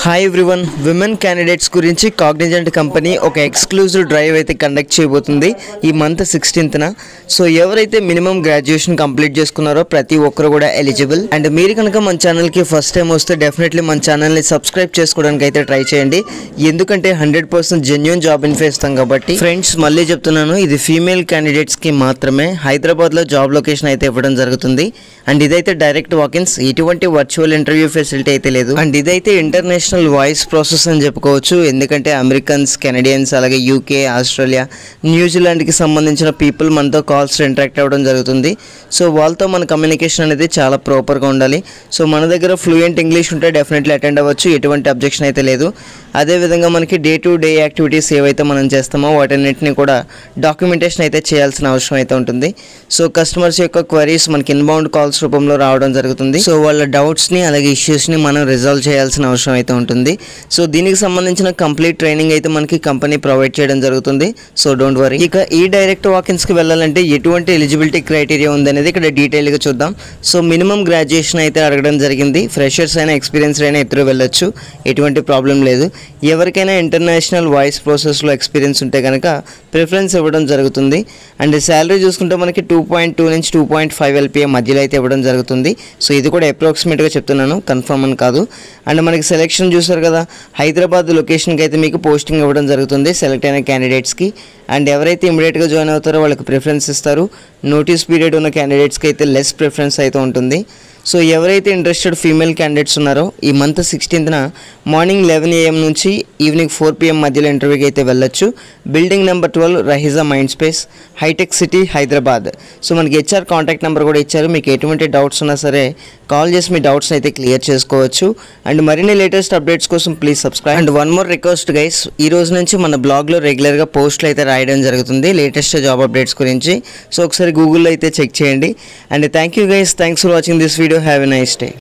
Hi everyone, women candidates గురించి Cognizant company ఒక exclusive drive అయితే కండక్ట్ చేయబోతుంది ఈ మంత్ 16th. సో ఎవరైతే మినిమం గ్రాడ్యుయేషన్ కంప్లీట్ చేసుకున్నారో ప్రతి ఒక్కరు కూడా ఎలిజిబుల్. అండ్ మీరు కనుక మన ఛానల్కి ఫస్ట్ టైం వస్తే డెఫినెట్లీ మన ఛానల్ని సబ్స్క్రైబ్ చేసుకోవడానికి అయితే ట్రై చేయండి, ఎందుకంటే 100% జెన్యూన్ జాబ్ ఇన్ఫో ఇస్తాం కాబట్టి. ఫ్రెండ్స్, మళ్ళీ చెప్తున్నాను, ఇది ఫీమేల్ క్యాండిడేట్స్కి మాత్రమే. హైదరాబాద్లో జాబ్ లొకేషన్ అయితే ఇవ్వడం జరుగుతుంది. అండ్ ఇదైతే డైరెక్ట్ వాకిన్స్, ఎటువంటి వర్చువల్ ఇంటర్వ్యూ ఫెసిలిటీ అయితే లేదు. అండ్ ఇదైతే ఇంటర్నేషనల్ వాయిస్ ప్రాసెస్ అని చెప్పుకోవచ్చు, ఎందుకంటే అమెరికన్స్, కెనడియన్స్, అలాగే యూకే, ఆస్ట్రేలియా, న్యూజిలాండ్కి సంబంధించిన పీపుల్ మనతో కాల్స్ ఇంటరాక్ట్ అవ్వడం జరుగుతుంది. సో వాళ్ళతో మన కమ్యూనికేషన్ అనేది చాలా ప్రాపర్గా ఉండాలి. సో మన దగ్గర ఫ్లూయెంట్ ఇంగ్లీష్ ఉంటే డెఫినెట్లీ అటెండ్ అవ్వచ్చు, ఎటువంటి అబ్జెక్షన్ అయితే లేదు. అదేవిధంగా మనకి డే టు డే యాక్టివిటీస్ ఏవైతే మనం చేస్తామో వాటన్నిటిని కూడా డాక్యుమెంటేషన్ అయితే చేయాల్సిన అవసరం అయితే ఉంటుంది. సో కస్టమర్స్ యొక్క క్వరీస్ మనకి ఇన్బౌండ్ కాల్స్ రూపంలో రావడం జరుగుతుంది. సో వాళ్ళ డౌట్స్ని అలాగే ఇష్యూస్ని మనం రిజాల్వ్ చేయాల్సిన అవసరం అయితే ఉంటుంది. సో దీనికి సంబంధించిన కంప్లీట్ ట్రైనింగ్ అయితే మనకి కంపెనీ ప్రొవైడ్ చేయడం జరుగుతుంది. So don't worry. ఇక ఈ డైరెక్ట్ వాకిన్స్కి వెళ్ళాలంటే ఎటువంటి ఎలిజిబిలిటీ క్రైటీరియా ఉందనేది ఇక్కడ డీటెయిల్గా చూద్దాం. సో మినిమం గ్రాడ్యుయేషన్ అయితే అడగడం జరిగింది. ఫ్రెషర్స్ అయినా ఎక్స్పీరియన్స్డ్ అయినా ఇద్దరు వెళ్ళొచ్చు, ఎటువంటి ప్రాబ్లం లేదు. ఎవరికైనా ఇంటర్నేషనల్ వాయిస్ ప్రాసెస్లో ఎక్స్పీరియన్స్ ఉంటే కనుక ప్రిఫరెన్స్ ఇవ్వడం జరుగుతుంది. అండ్ శాలరీ చూసుకుంటే మనకి 2.2 నుంచి 2.5 LPA మధ్యలో అయితే ఇవ్వడం జరుగుతుంది. సో ఇది కూడా అప్రాక్సిమేట్గా చెప్తున్నాను, కన్ఫర్మ్ అని కాదు. అండ్ మనకి సెలెక్షన్ చూసారు కదా, హైదరాబాద్ లొకేషన్కి అయితే మీకు పోస్టింగ్ ఇవ్వడం జరుగుతుంది సెలెక్ట్ అయిన క్యాండిడేట్స్కి. అండ్ ఎవరైతే ఇమీడియట్గా జాయిన్ అవుతారో వాళ్ళకి ప్రిఫరెన్స్ ఇస్తారు. నోటీస్ పీరియడ్ ఉన్న క్యాండిడేట్స్కి అయితే లెస్ ప్రిఫరెన్స్ అయితే ఉంటుంది. సో ఎవరైతే ఇంట్రెస్టెడ్ ఫీమేల్ క్యాండిడేట్స్ ఉన్నారో ఈ మంత్ 16th మార్నింగ్ 11 AM నుంచి ఈవినింగ్ 4 PM మధ్యలో ఇంటర్వ్యూకి అయితే వెళ్ళొచ్చు. Building number 12, Raheja mind space, hitech city, Hyderabad. So మనకి HR కాంటాక్ట్ నెంబర్ కూడా ఇచ్చారు. మీకు ఎటువంటి డౌట్స్ ఉన్నా సరే కాల్ చేసి మీ డౌట్స్ అయితే క్లియర్ చేసుకోవచ్చు. అండ్ మరిన్ని లేటెస్ట్ అప్డేట్స్ కోసం please subscribe. And one more request guys, ఈ రోజు నుంచి మన బ్లాగ్లో రెగ్యులర్గా పోస్టులు అయితే రాయడం జరుగుతుంది లేటెస్ట్ జాబ్ అప్డేట్స్ గురించి. సో ఒకసారి గూగుల్లో అయితే చెక్ చేయండి. And thank you guys, thanks for watching this video. Have a nice day.